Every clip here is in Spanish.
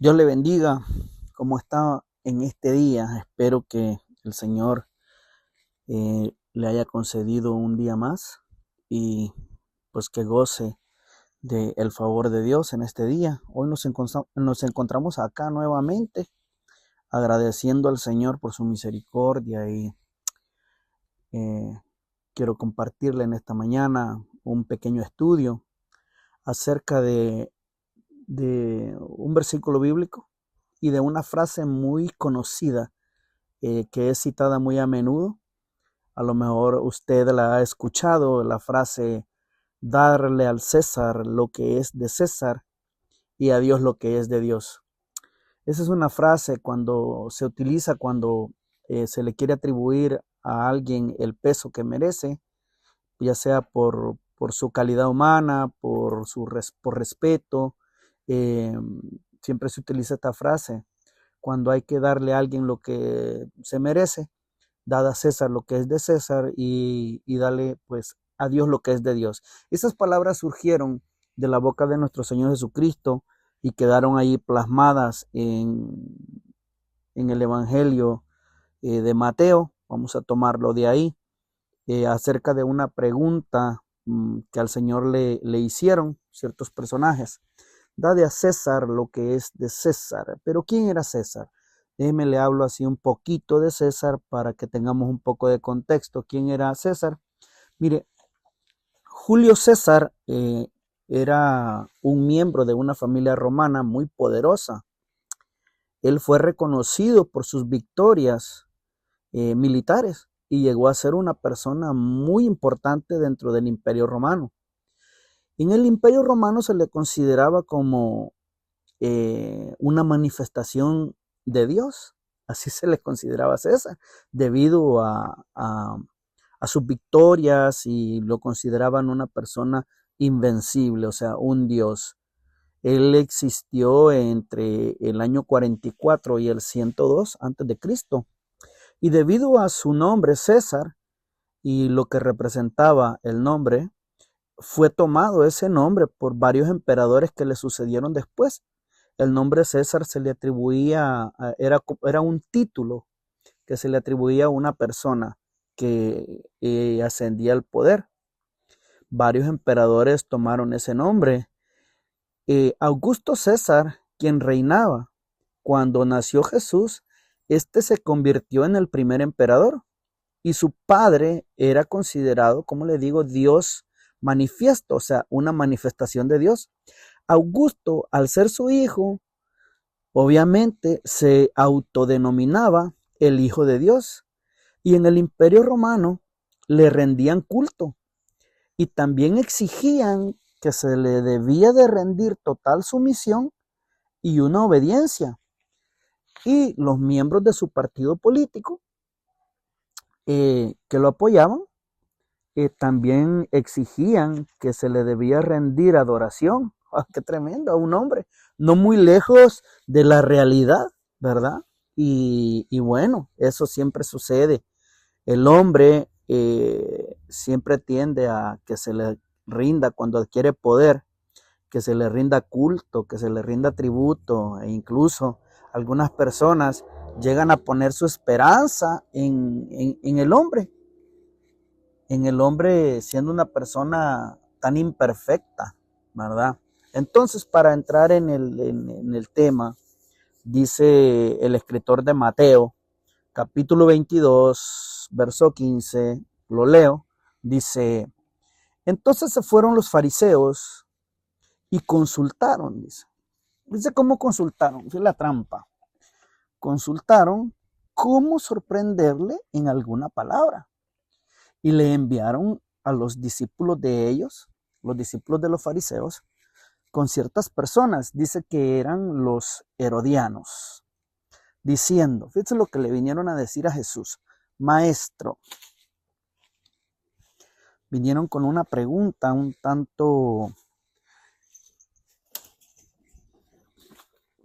Dios le bendiga. ¿Cómo está en este día? Espero que el Señor le haya concedido un día más y pues que goce del favor de Dios en este día. Hoy nos encontramos acá nuevamente agradeciendo al Señor por su misericordia y eh, quiero compartirle en esta mañana un pequeño estudio acerca de un versículo bíblico y de una frase muy conocida que es citada muy a menudo. A lo mejor usted la ha escuchado, la frase darle al César lo que es de César y a Dios lo que es de Dios. Esa es una frase cuando se utiliza cuando se le quiere atribuir a alguien el peso que merece, ya sea por su calidad humana, por respeto. eh, Siempre se utiliza esta frase cuando hay que darle a alguien lo que se merece, dada a César lo que es de César y dale pues a Dios lo que es de Dios. Esas palabras surgieron de la boca de nuestro Señor Jesucristo y quedaron ahí plasmadas en el Evangelio de Mateo. Vamos a tomarlo de ahí, acerca de una pregunta que al Señor le hicieron ciertos personajes. Dade a César lo que es de César. Pero ¿quién era César? Déjeme le hablo así un poquito de César para que tengamos un poco de contexto. ¿Quién era César? Mire, Julio César era un miembro de una familia romana muy poderosa. Él fue reconocido por sus victorias militares y llegó a ser una persona muy importante dentro del Imperio Romano. En el Imperio Romano se le consideraba como una manifestación de Dios, así se le consideraba a César, debido a sus victorias y lo consideraban una persona invencible, o sea, un Dios. Él existió entre el año 44 y el 102 antes de Cristo. Y debido a su nombre César y lo que representaba el nombre, fue tomado ese nombre por varios emperadores que le sucedieron después. El nombre César se le atribuía, era un título que se le atribuía a una persona que ascendía al poder. Varios emperadores tomaron ese nombre. Augusto César, quien reinaba cuando nació Jesús, este se convirtió en el primer emperador y su padre era considerado, como le digo, Dios manifiesto, o sea, una manifestación de Dios. Augusto, al ser su hijo, obviamente se autodenominaba el Hijo de Dios y en el Imperio Romano le rendían culto y también exigían que se le debía de rendir total sumisión y una obediencia. Y los miembros de su partido político que lo apoyaban también exigían que se le debía rendir adoración. ¡Oh, qué tremendo! A un hombre no muy lejos de la realidad, ¿verdad? Y bueno, eso siempre sucede. El hombre siempre tiende a que se le rinda cuando adquiere poder, que se le rinda culto, que se le rinda tributo, e incluso algunas personas llegan a poner su esperanza en el hombre siendo una persona tan imperfecta, ¿verdad? Entonces, para entrar en el tema, dice el escritor de Mateo, capítulo 22, verso 15, lo leo, dice, entonces se fueron los fariseos y consultaron, dice cómo consultaron, es la trampa, consultaron cómo sorprenderle en alguna palabra y le enviaron a los discípulos de ellos, los discípulos de los fariseos, con ciertas personas, dice que eran los herodianos, diciendo, fíjense lo que le vinieron a decir a Jesús, maestro, vinieron con una pregunta un tanto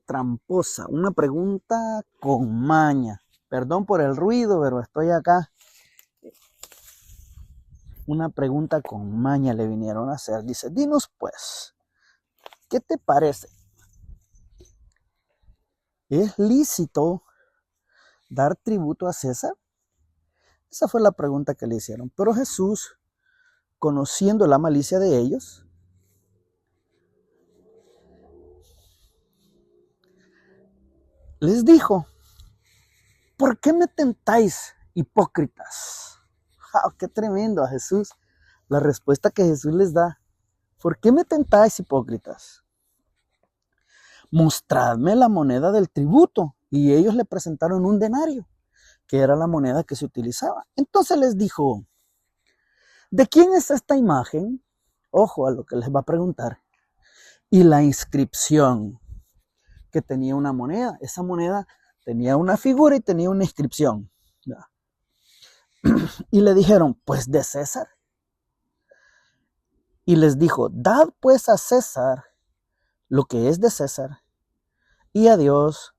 tramposa, una pregunta con maña, perdón por el ruido, pero estoy acá, una pregunta con maña le vinieron a hacer, dice, dinos pues, ¿qué te parece? ¿Es lícito dar tributo a César? Esa fue la pregunta que le hicieron. Pero Jesús, conociendo la malicia de ellos, les dijo: ¿por qué me tentáis, hipócritas? ¡Wow! ¡Qué tremendo a Jesús! La respuesta que Jesús les da. ¿Por qué me tentáis, hipócritas? Mostradme la moneda del tributo. Y ellos le presentaron un denario, que era la moneda que se utilizaba. Entonces les dijo: ¿de quién es esta imagen? Ojo a lo que les va a preguntar. Y la inscripción, que tenía una moneda. Esa moneda tenía una figura y tenía una inscripción. Y le dijeron: pues de César. Y les dijo: dad pues a César lo que es de César, y a Dios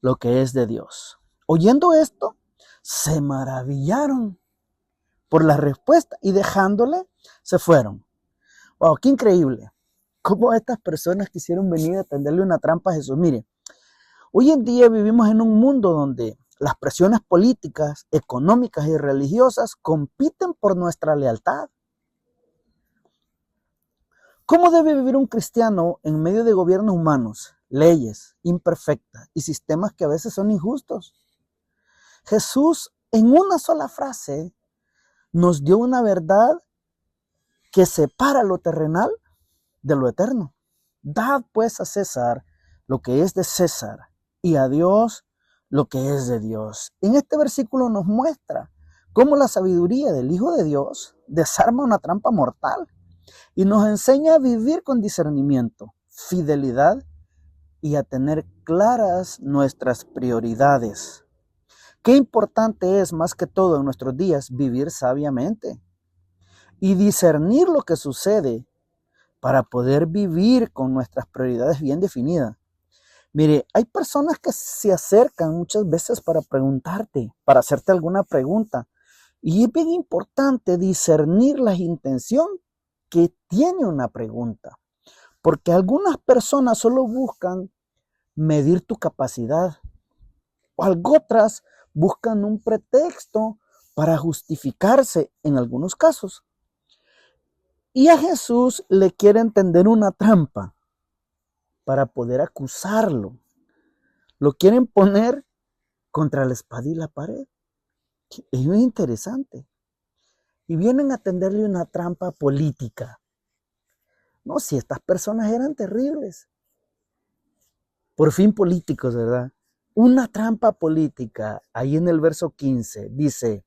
lo que es de Dios. Oyendo esto, se maravillaron por la respuesta y dejándole, se fueron. Wow, qué increíble. Cómo estas personas quisieron venir a tenderle una trampa a Jesús. Mire, hoy en día vivimos en un mundo donde las presiones políticas, económicas y religiosas compiten por nuestra lealtad. ¿Cómo debe vivir un cristiano en medio de gobiernos humanos, leyes imperfectas y sistemas que a veces son injustos? Jesús, en una sola frase, nos dio una verdad que separa lo terrenal de lo eterno. Dad pues a César lo que es de César y a Dios lo que es de Dios. En este versículo nos muestra cómo la sabiduría del Hijo de Dios desarma una trampa mortal y nos enseña a vivir con discernimiento, fidelidad y a tener claras nuestras prioridades. Qué importante es, más que todo en nuestros días, vivir sabiamente y discernir lo que sucede para poder vivir con nuestras prioridades bien definidas. Mire, hay personas que se acercan muchas veces para preguntarte, para hacerte alguna pregunta. Y es bien importante discernir la intención que tiene una pregunta. Porque algunas personas solo buscan medir tu capacidad. O otras buscan un pretexto para justificarse en algunos casos. Y a Jesús le quieren tender una trampa para poder acusarlo. Lo quieren poner contra la espada y la pared. Es muy interesante. Y vienen a tenderle una trampa política. No, si estas personas eran terribles. Por fin políticos, ¿verdad? Una trampa política. Ahí en el verso 15 dice: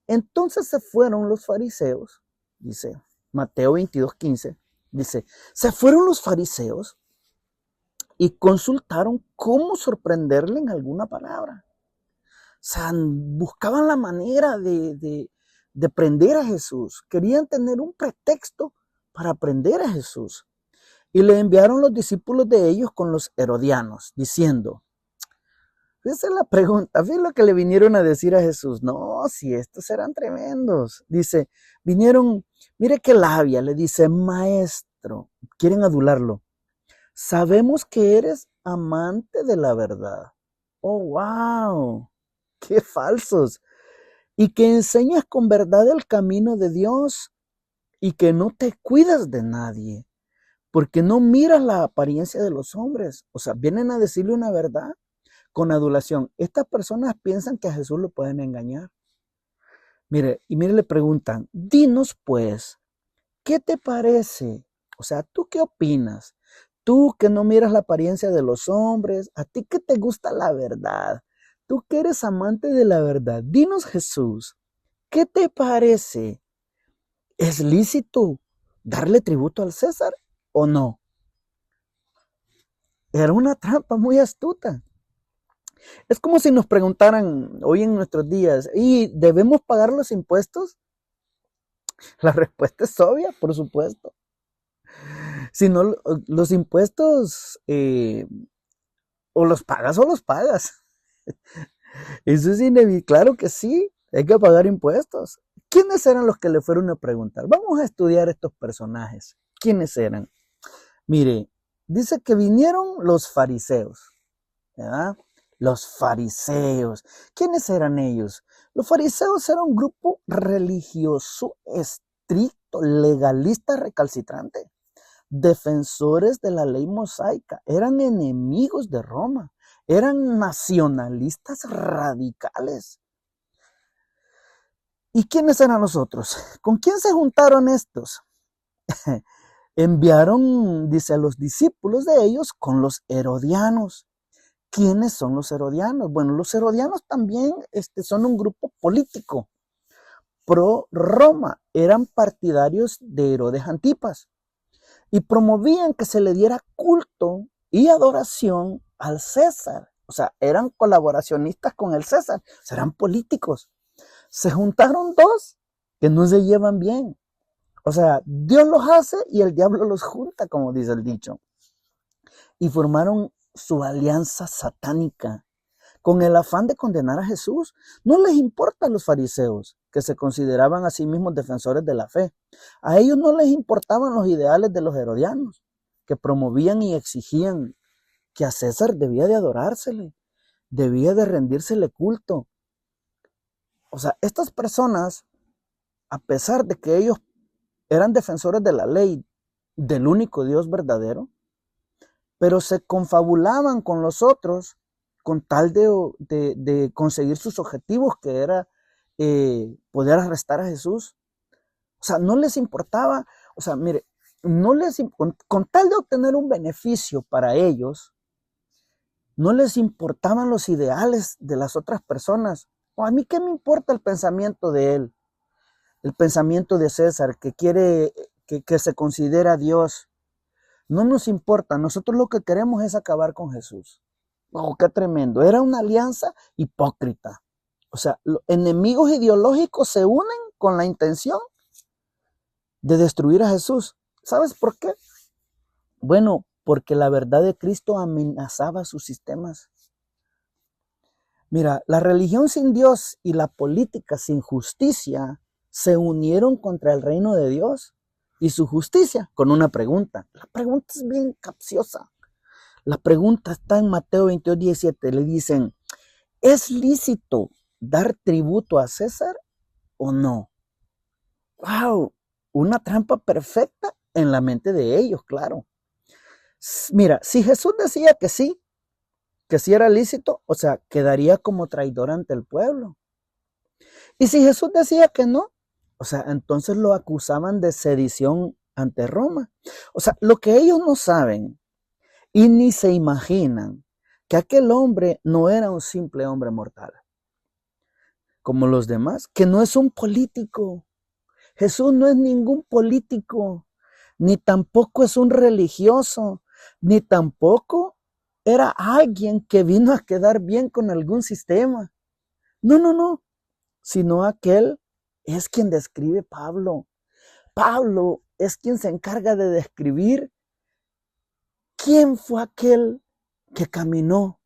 entonces se fueron los fariseos, dice Mateo 22:15, dice, se fueron los fariseos y consultaron cómo sorprenderle en alguna palabra. O sea, buscaban la manera de prender a Jesús. Querían tener un pretexto para prender a Jesús. Y le enviaron los discípulos de ellos con los herodianos, diciendo, esa es la pregunta, fíjate lo que le vinieron a decir a Jesús. No, si estos eran tremendos. Dice, vinieron, mire qué labia, le dice, maestro, quieren adularlo. Sabemos que eres amante de la verdad. Oh, wow, qué falsos. Y que enseñas con verdad el camino de Dios y que no te cuidas de nadie, porque no miras la apariencia de los hombres. O sea, vienen a decirle una verdad con adulación. Estas personas piensan que a Jesús lo pueden engañar. Mire, le preguntan, dinos pues, ¿qué te parece? O sea, ¿tú qué opinas? Tú que no miras la apariencia de los hombres, a ti que te gusta la verdad, tú que eres amante de la verdad, dinos Jesús, ¿qué te parece? ¿Es lícito darle tributo al César o no? Era una trampa muy astuta. Es como si nos preguntaran hoy en nuestros días, ¿y debemos pagar los impuestos? La respuesta es obvia, por supuesto. Si no, los impuestos o los pagas o los pagas. Eso es inevitable, claro que sí, hay que pagar impuestos. ¿Quiénes eran los que le fueron a preguntar? Vamos a estudiar estos personajes. ¿Quiénes eran? Mire, dice que vinieron los fariseos. ¿verdad? Los fariseos. ¿Quiénes eran ellos? Los fariseos eran un grupo religioso estricto, legalista, recalcitrante, defensores de la ley mosaica, eran enemigos de Roma, eran nacionalistas radicales. ¿Y quiénes eran los otros? ¿Con quién se juntaron estos? Enviaron, dice, a los discípulos de ellos con los herodianos. ¿Quiénes son los herodianos? Bueno, los herodianos también son un grupo político pro Roma. Eran partidarios de Herodes Antipas y promovían que se le diera culto y adoración al César. O sea, eran colaboracionistas con el César. O sea, eran políticos. Se juntaron dos que no se llevan bien. O sea, Dios los hace y el diablo los junta, como dice el dicho. Y formaron su alianza satánica con el afán de condenar a Jesús. No les importa a los fariseos, que se consideraban a sí mismos defensores de la fe. A ellos no les importaban los ideales de los herodianos, que promovían y exigían que a César debía de adorársele, debía de rendírsele culto. O sea, estas personas, a pesar de que ellos eran defensores de la ley, del único Dios verdadero, pero se confabulaban con los otros con tal de conseguir sus objetivos, que era poder arrestar a Jesús. O sea, no les importaba, o sea, mire, con tal de obtener un beneficio para ellos, no les importaban los ideales de las otras personas. O a mí, ¿qué me importa el pensamiento de él? El pensamiento de César, que quiere, que se considera Dios. No nos importa, nosotros lo que queremos es acabar con Jesús. Oh, qué tremendo. Era una alianza hipócrita. O sea, los enemigos ideológicos se unen con la intención de destruir a Jesús. ¿Sabes por qué? Bueno, porque la verdad de Cristo amenazaba sus sistemas. Mira, la religión sin Dios y la política sin justicia se unieron contra el reino de Dios y su justicia con una pregunta. La pregunta es bien capciosa. La pregunta está en Mateo 22:17. Le dicen, ¿es lícito dar tributo a César o no? ¡Wow! Una trampa perfecta en la mente de ellos, claro. Mira, si Jesús decía que sí era lícito, o sea, quedaría como traidor ante el pueblo. Y si Jesús decía que no, o sea, entonces lo acusaban de sedición ante Roma. O sea, lo que ellos no saben y ni se imaginan, que aquel hombre no era un simple hombre mortal, como los demás, que no es un político. Jesús no es ningún político, ni tampoco es un religioso, ni tampoco era alguien que vino a quedar bien con algún sistema. No, sino aquel es quien describe Pablo. Pablo es quien se encarga de describir quién fue aquel que caminó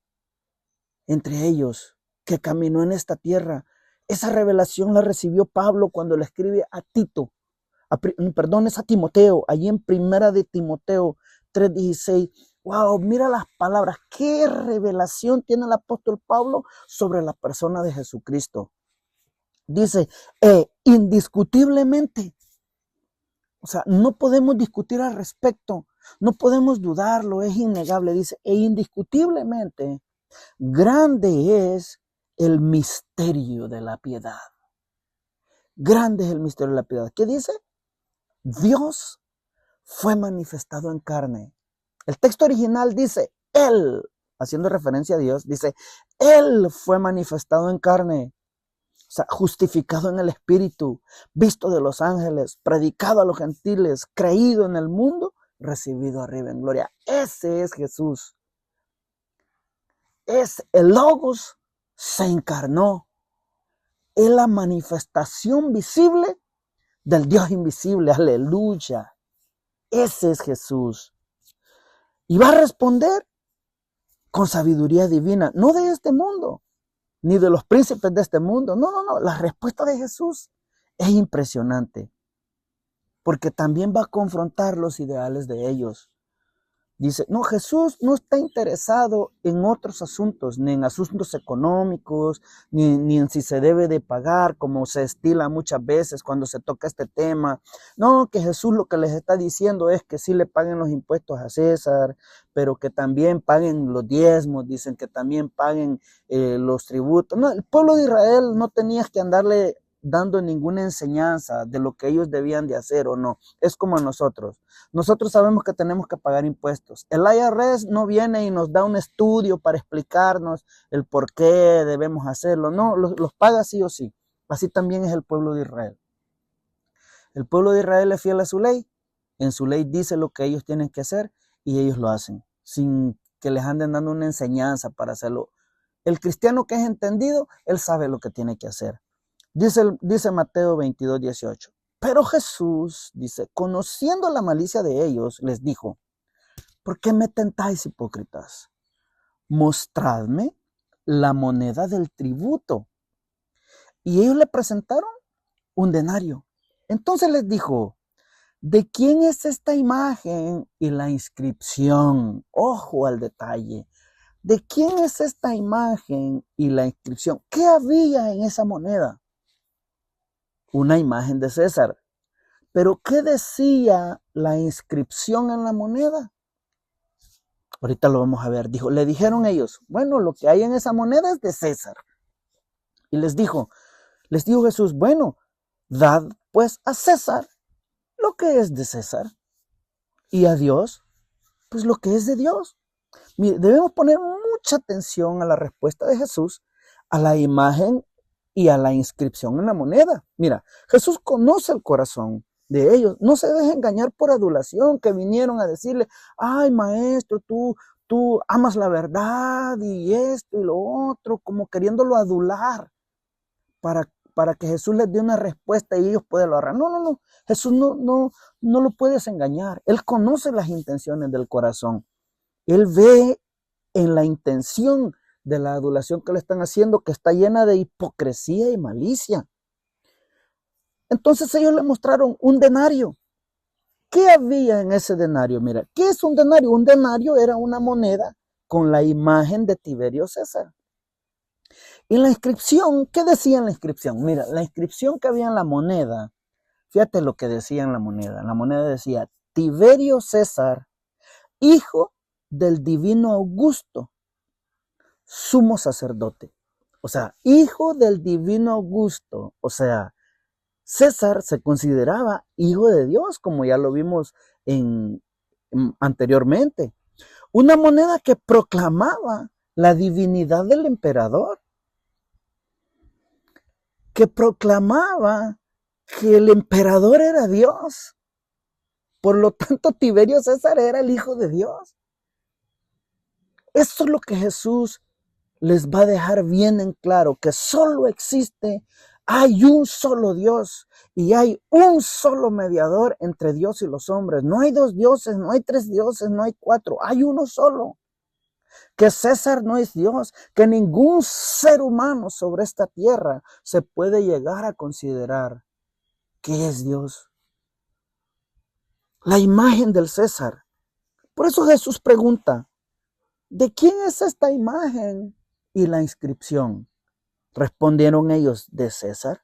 entre ellos, que caminó en esta tierra. Esa revelación la recibió Pablo cuando le escribe a Tito, es a Timoteo, allí en Primera de Timoteo 3:16. Wow, mira las palabras, qué revelación tiene el apóstol Pablo sobre la persona de Jesucristo. Dice, indiscutiblemente, o sea, no podemos discutir al respecto, no podemos dudarlo, es innegable. Dice, indiscutiblemente, grande es el misterio de la piedad. Grande es el misterio de la piedad. ¿Qué dice? Dios fue manifestado en carne. El texto original dice, Él, haciendo referencia a Dios, dice, Él fue manifestado en carne. O sea, justificado en el Espíritu, visto de los ángeles, predicado a los gentiles, creído en el mundo, recibido arriba en gloria. Ese es Jesús. Es el Logos, se encarnó. Es la manifestación visible del Dios invisible. Aleluya. Ese es Jesús. Y va a responder con sabiduría divina, no de este mundo, ni de los príncipes de este mundo. No. La respuesta de Jesús es impresionante, porque también va a confrontar los ideales de ellos. Dice, no, Jesús no está interesado en otros asuntos, ni en asuntos económicos, ni en si se debe de pagar, como se estila muchas veces cuando se toca este tema. No, que Jesús lo que les está diciendo es que sí le paguen los impuestos a César, pero que también paguen los diezmos, dicen que también paguen los tributos. No, el pueblo de Israel no tenía que andarle dando ninguna enseñanza de lo que ellos debían de hacer o no. Es como nosotros. Nosotros sabemos que tenemos que pagar impuestos. El IRS no viene y nos da un estudio para explicarnos el por qué debemos hacerlo. No, los paga sí o sí. Así también es el pueblo de Israel. El pueblo de Israel es fiel a su ley. En su ley dice lo que ellos tienen que hacer y ellos lo hacen, sin que les anden dando una enseñanza para hacerlo. El cristiano que es entendido, él sabe lo que tiene que hacer. Dice Mateo 22:18. Pero Jesús, dice, conociendo la malicia de ellos, les dijo, ¿por qué me tentáis, hipócritas? Mostradme la moneda del tributo. Y ellos le presentaron un denario. Entonces les dijo, ¿de quién es esta imagen y la inscripción? Ojo al detalle. ¿De quién es esta imagen y la inscripción? ¿Qué había en esa moneda? Una imagen de César. ¿Pero qué decía la inscripción en la moneda? Ahorita lo vamos a ver. Le dijeron ellos, bueno, lo que hay en esa moneda es de César. Y les dijo Jesús, bueno, dad pues a César lo que es de César y a Dios, pues lo que es de Dios. Mire, debemos poner mucha atención a la respuesta de Jesús, a la imagen y a la inscripción en la moneda. Mira, Jesús conoce el corazón de ellos. No se deje engañar por adulación, que vinieron a decirle, ay maestro, tú amas la verdad y esto y lo otro, como queriéndolo adular para que Jesús les dé una respuesta y ellos puedan lo agarrar. No. Jesús no lo puedes engañar. Él conoce las intenciones del corazón. Él ve en la intención de la adulación que le están haciendo, que está llena de hipocresía y malicia. Entonces ellos le mostraron un denario. ¿Qué había en ese denario? Mira, ¿qué es un denario? Un denario era una moneda con la imagen de Tiberio César. Y la inscripción, ¿qué decía en la inscripción? Mira, la inscripción que había en la moneda, fíjate lo que decía en la moneda. La moneda decía, Tiberio César, hijo del divino Augusto, sumo sacerdote. O sea, hijo del divino Augusto. O sea, César se consideraba hijo de Dios, como ya lo vimos anteriormente. Una moneda que proclamaba la divinidad del emperador, que proclamaba que el emperador era Dios. Por lo tanto, Tiberio César era el hijo de Dios. Esto es lo que Jesús les va a dejar bien en claro, que solo hay un solo Dios y hay un solo mediador entre Dios y los hombres. No hay dos dioses, no hay tres dioses, no hay cuatro, hay uno solo. Que César no es Dios, que ningún ser humano sobre esta tierra se puede llegar a considerar que es Dios. La imagen del César. Por eso Jesús pregunta, ¿de quién es esta imagen y la inscripción? Respondieron ellos, de César.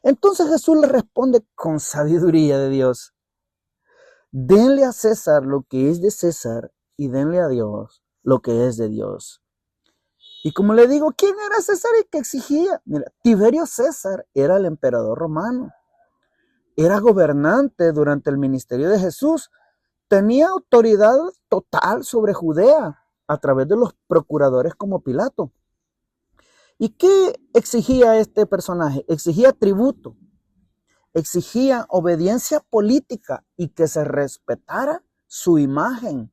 Entonces Jesús les responde con sabiduría de Dios. Denle a César lo que es de César y denle a Dios lo que es de Dios. Y como le digo, ¿quién era César y qué exigía? Mira, Tiberio César era el emperador romano. Era gobernante durante el ministerio de Jesús. Tenía autoridad total sobre Judea a través de los procuradores como Pilato. ¿Y qué exigía este personaje? Exigía tributo, exigía obediencia política y que se respetara su imagen.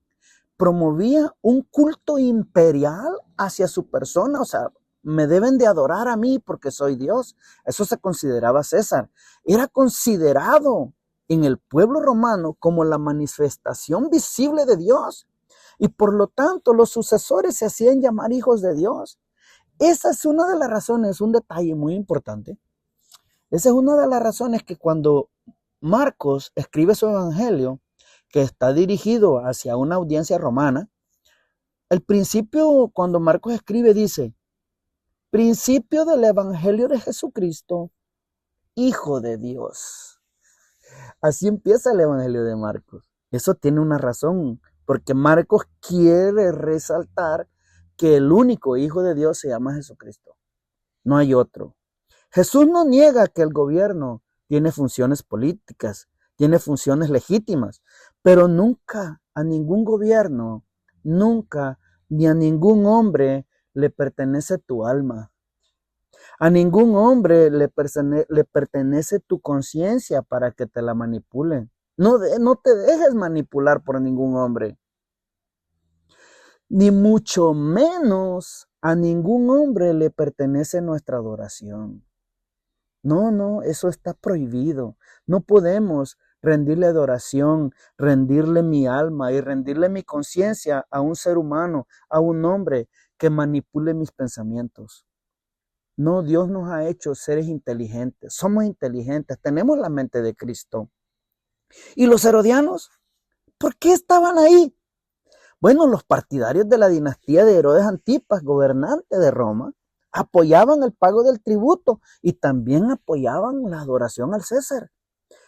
Promovía un culto imperial hacia su persona, o sea, me deben de adorar a mí porque soy Dios. Eso se consideraba César. Era considerado en el pueblo romano como la manifestación visible de Dios. Y por lo tanto, los sucesores se hacían llamar hijos de Dios. Esa es una de las razones, un detalle muy importante. Esa es una de las razones que cuando Marcos escribe su evangelio, que está dirigido hacia una audiencia romana, el principio, cuando Marcos escribe, dice, principio del Evangelio de Jesucristo, Hijo de Dios. Así empieza el Evangelio de Marcos. Eso tiene una razón, porque Marcos quiere resaltar que el único Hijo de Dios se llama Jesucristo. No hay otro. Jesús no niega que el gobierno tiene funciones políticas, tiene funciones legítimas, pero nunca a ningún gobierno, nunca ni a ningún hombre le pertenece tu alma. A ningún hombre le pertenece tu conciencia para que te la manipulen. No te dejes manipular por ningún hombre. Ni mucho menos a ningún hombre le pertenece nuestra adoración. No, eso está prohibido. No podemos rendirle adoración, rendirle mi alma y rendirle mi conciencia a un ser humano, a un hombre que manipule mis pensamientos. No, Dios nos ha hecho seres inteligentes. Somos inteligentes, tenemos la mente de Cristo. ¿Y los herodianos? ¿Por qué estaban ahí? Bueno, los partidarios de la dinastía de Herodes Antipas, gobernante de Roma, apoyaban el pago del tributo y también apoyaban la adoración al César.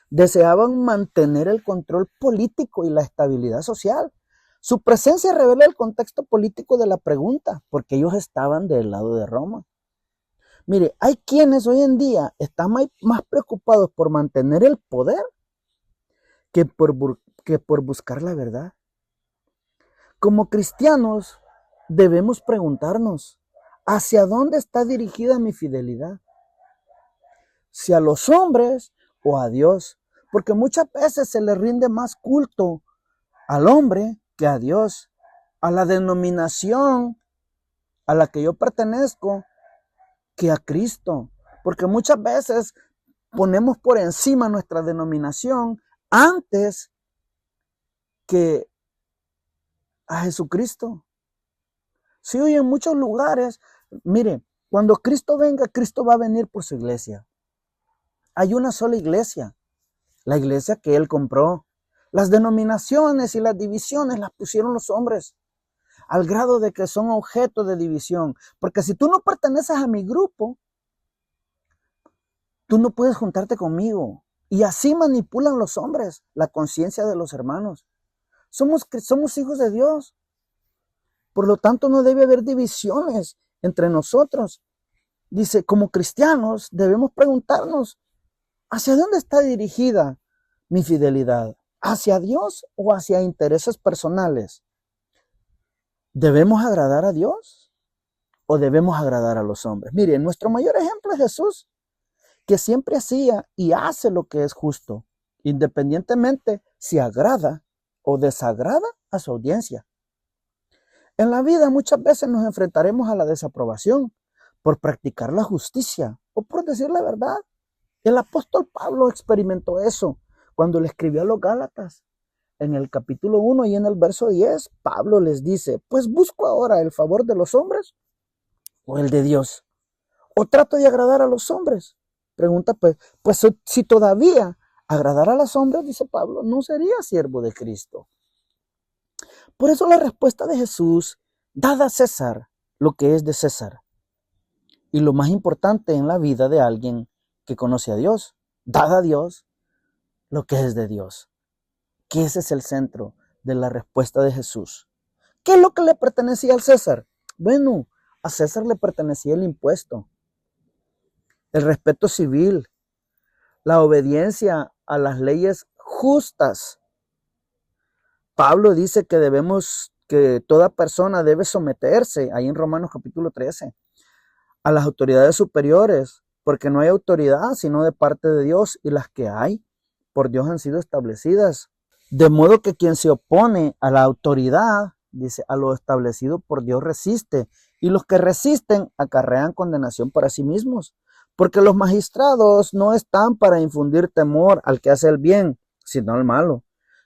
Deseaban mantener el control político y la estabilidad social. Su presencia revela el contexto político de la pregunta, porque ellos estaban del lado de Roma. Mire, hay quienes hoy en día están más preocupados por mantener el poder que por buscar la verdad. Como cristianos debemos preguntarnos, ¿hacia dónde está dirigida mi fidelidad? ¿Si a los hombres o a Dios? Porque muchas veces se le rinde más culto al hombre que a Dios, a la denominación a la que yo pertenezco, que a Cristo. Porque muchas veces ponemos por encima nuestra denominación antes que a Jesucristo. Sí, hoy en muchos lugares, mire, cuando Cristo venga, Cristo va a venir por su iglesia. Hay una sola iglesia, la iglesia que Él compró. Las denominaciones y las divisiones las pusieron los hombres, al grado de que son objeto de división. Porque si tú no perteneces a mi grupo, tú no puedes juntarte conmigo. Y así manipulan los hombres la conciencia de los hermanos. Somos hijos de Dios. Por lo tanto, no debe haber divisiones entre nosotros. Dice, como cristianos debemos preguntarnos, ¿hacia dónde está dirigida mi fidelidad? ¿Hacia Dios o hacia intereses personales? ¿Debemos agradar a Dios o debemos agradar a los hombres? Mire, nuestro mayor ejemplo es Jesús, que siempre hacía y hace lo que es justo, independientemente si agrada o desagrada a su audiencia. En la vida muchas veces nos enfrentaremos a la desaprobación por practicar la justicia o por decir la verdad. El apóstol Pablo experimentó eso cuando le escribió a los Gálatas. En el capítulo 1 y en el verso 10, Pablo les dice, pues busco ahora el favor de los hombres o el de Dios. ¿O trato de agradar a los hombres? Pregunta pues si todavía agradar a los hombres, dice Pablo, no sería siervo de Cristo. Por eso la respuesta de Jesús, dad a César lo que es de César. Y lo más importante en la vida de alguien que conoce a Dios, dad a Dios lo que es de Dios. Que ese es el centro de la respuesta de Jesús. ¿Qué es lo que le pertenecía al César? Bueno, a César le pertenecía el impuesto, el respeto civil, la obediencia a las leyes justas. Pablo dice que toda persona debe someterse, ahí en Romanos capítulo 13, a las autoridades superiores, porque no hay autoridad sino de parte de Dios, y las que hay por Dios han sido establecidas. De modo que quien se opone a la autoridad, dice, a lo establecido por Dios resiste, y los que resisten acarrean condenación para sí mismos, porque los magistrados no están para infundir temor al que hace el bien, sino al malo.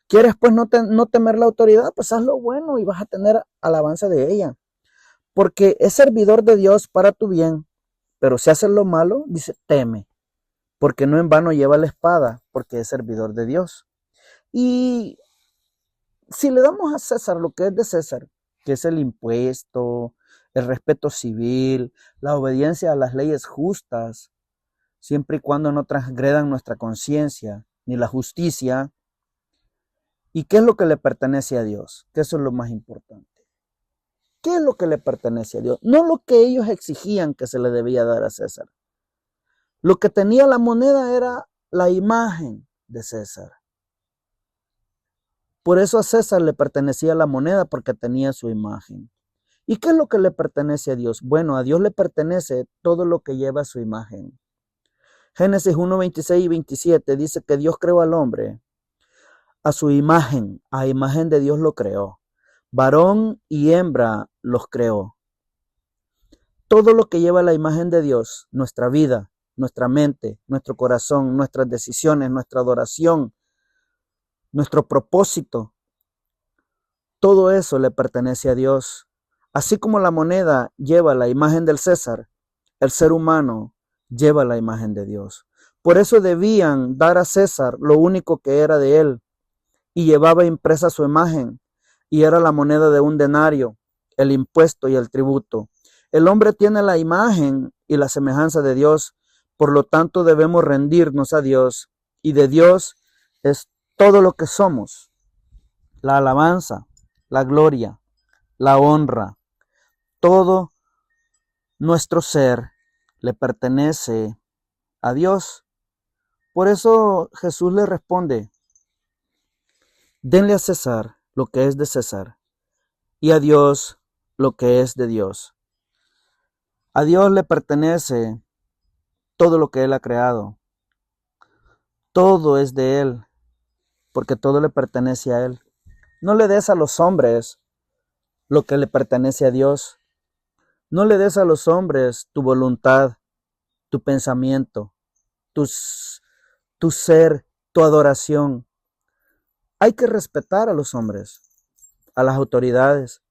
¿Quieres pues no temer la autoridad? Pues haz lo bueno y vas a tener alabanza de ella, porque es servidor de Dios para tu bien. Pero si haces lo malo, dice, teme, porque no en vano lleva la espada, porque es servidor de Dios. Y si le damos a César lo que es de César, que es el impuesto, el respeto civil, la obediencia a las leyes justas, siempre y cuando no transgredan nuestra conciencia ni la justicia, ¿y qué es lo que le pertenece a Dios? Que eso es lo más importante. ¿Qué es lo que le pertenece a Dios? No lo que ellos exigían que se le debía dar a César. Lo que tenía la moneda era la imagen de César. Por eso a César le pertenecía la moneda, porque tenía su imagen. ¿Y qué es lo que le pertenece a Dios? Bueno, a Dios le pertenece todo lo que lleva su imagen. Génesis 1, 26 y 27 dice que Dios creó al hombre a su imagen, a imagen de Dios lo creó. Varón y hembra los creó. Todo lo que lleva la imagen de Dios, nuestra vida, nuestra mente, nuestro corazón, nuestras decisiones, nuestra adoración, nuestro propósito, todo eso le pertenece a Dios. Así como la moneda lleva la imagen del César, el ser humano lleva la imagen de Dios. Por eso debían dar a César lo único que era de él, y llevaba impresa su imagen, y era la moneda de un denario, el impuesto y el tributo. El hombre tiene la imagen y la semejanza de Dios, por lo tanto debemos rendirnos a Dios, y de Dios es todo lo que somos: la alabanza, la gloria, la honra, todo nuestro ser le pertenece a Dios. Por eso Jesús le responde: denle a César lo que es de César, y a Dios lo que es de Dios. A Dios le pertenece todo lo que Él ha creado. Todo es de Él, porque todo le pertenece a Él. No le des a los hombres lo que le pertenece a Dios. No le des a los hombres tu voluntad, tu pensamiento, tu ser, tu adoración. Hay que respetar a los hombres, a las autoridades.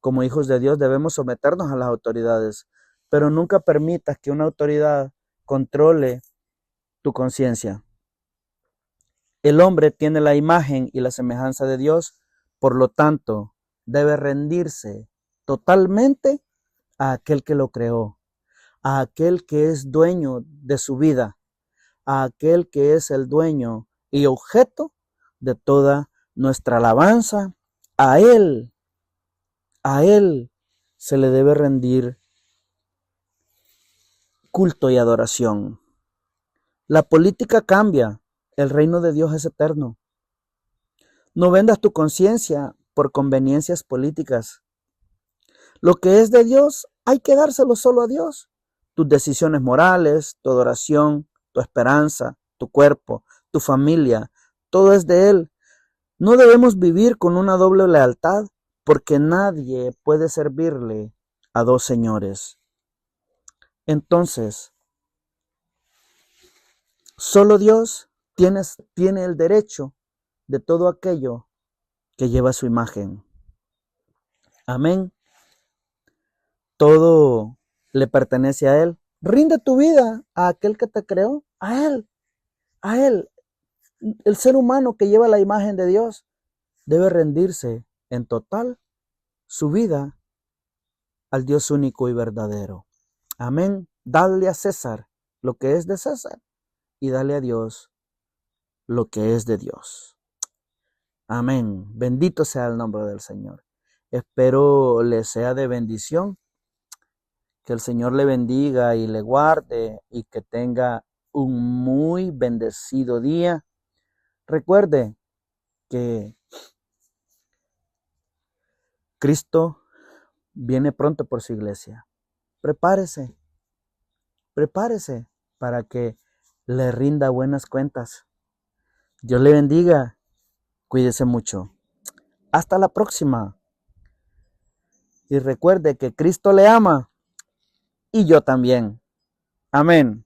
Como hijos de Dios debemos someternos a las autoridades, pero nunca permitas que una autoridad controle tu conciencia. El hombre tiene la imagen y la semejanza de Dios, por lo tanto, debe rendirse totalmente a aquel que lo creó, a aquel que es dueño de su vida, a aquel que es el dueño y objeto de toda nuestra alabanza. A Él se le debe rendir culto y adoración. La política cambia, el reino de Dios es eterno. No vendas tu conciencia por conveniencias políticas. Lo que es de Dios hay que dárselo solo a Dios. Tus decisiones morales, tu adoración, tu esperanza, tu cuerpo, tu familia, todo es de Él. No debemos vivir con una doble lealtad, porque nadie puede servirle a dos señores. Entonces, solo Dios tiene el derecho de todo aquello que lleva su imagen. Amén. Todo le pertenece a Él. Rinde tu vida a aquel que te creó, a Él. El ser humano que lleva la imagen de Dios debe rendirse en total su vida al Dios único y verdadero. Amén. Dale a César lo que es de César, y dale a Dios lo que es de Dios. Amén. Bendito sea el nombre del Señor. Espero le sea de bendición. Que el Señor le bendiga y le guarde, y que tenga un muy bendecido día. Recuerde que Cristo viene pronto por su iglesia. Prepárese para que le rinda buenas cuentas. Dios le bendiga. Cuídese mucho. Hasta la próxima. Y recuerde que Cristo le ama, y yo también. Amén.